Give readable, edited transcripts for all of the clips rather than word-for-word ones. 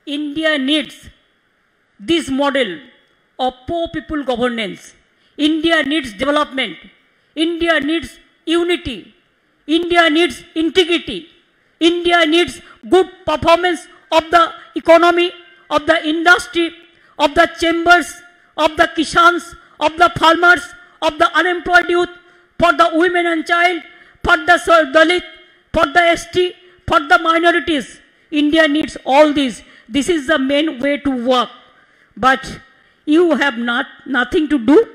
India needs this model of poor people governance. India needs development. India needs unity. India needs integrity. India needs good performance of the economy, of the industry, of the chambers, of the Kishans, of the farmers, of the unemployed youth, for the women and child, for the Dalit, for the ST, for the minorities. India needs all this. This is the main way to work. But you have nothing to do.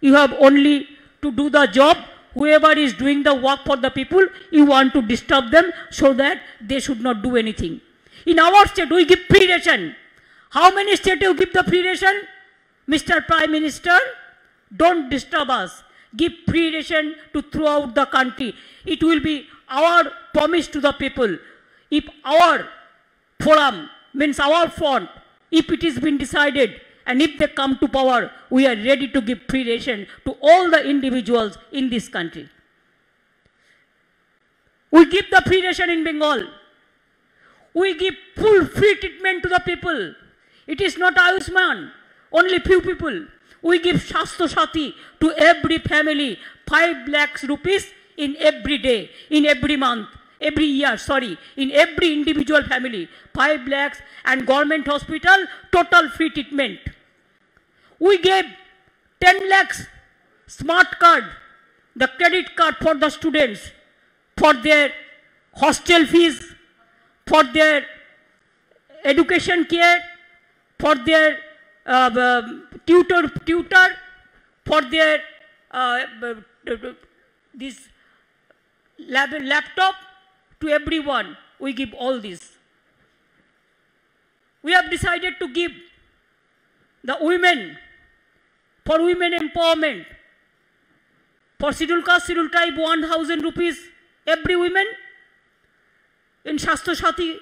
You have only to do the job. Whoever is doing the work for the people, you want to disturb them so that they should not do anything. In our state, we give free ration. How many states you give the free ration? Mr. Prime Minister, don't disturb us. Give free ration to throughout the country. It will be our promise to the people. If our forum, means our front, if it has been decided, and if they come to power, we are ready to give free ration to all the individuals in this country. We give the free ration in Bengal. We give full free treatment to the people. It is not Ayushman, only few people. We give Shastro Sati to every family, 5 lakhs rupees in every day, in every month, every year, in every individual family, 5 lakhs, and government hospital, total free treatment. We gave 10 lakhs smart card, the credit card for the students, for their hostel fees, for their education care, for their tutor, for their this laptop, to everyone. We give all this. We have decided to give the women, for women empowerment, for scheduled caste, scheduled tribe, 1,000 rupees every woman. In Shastro Sati,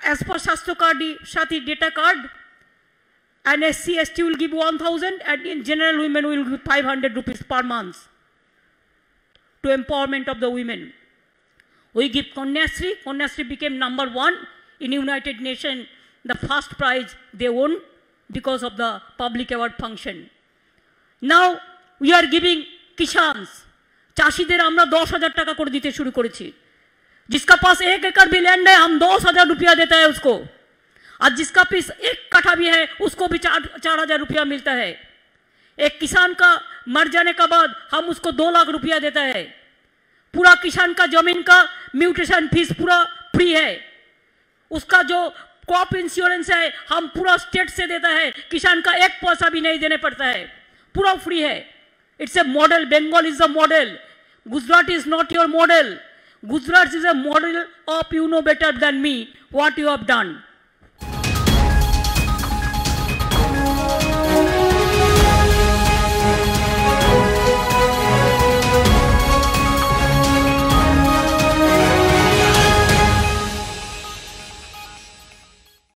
as per Shastro Sati data card, and SC, ST will give 1,000, and in general women will give 500 rupees per month to empowerment of the women. We give Kanyasri. Kanyasri became #1 in United Nations, the first prize they won because of the public award function. Now we are giving Kishans. चाषीদের আমরা 10,000 টাকা করে দিতে शुरू করেছি। जिसका पास 1 एकड़ भी land है, हम 10,000 रुपया देता है उसको। और जिसका पास 1 कट्ठा भी है, उसको भी 4,000 रुपया मिलता है। एक किसान का मर जाने के बाद हम उसको 2 लाख रुपया देता है। पूरा किसान का जमीन का म्यूटेशन फीस पूरा फ्री है। उसका जो क्रॉप इंश्योरेंस है, हम पूरा स्टेट से देता है। किसान का 1 पैसा भी नहीं देने पड़ता है, पूरा फ्री है। It's a model. Bengal is a model. Gujarat is not your model. Gujarat is a model of you know better than me what you have done.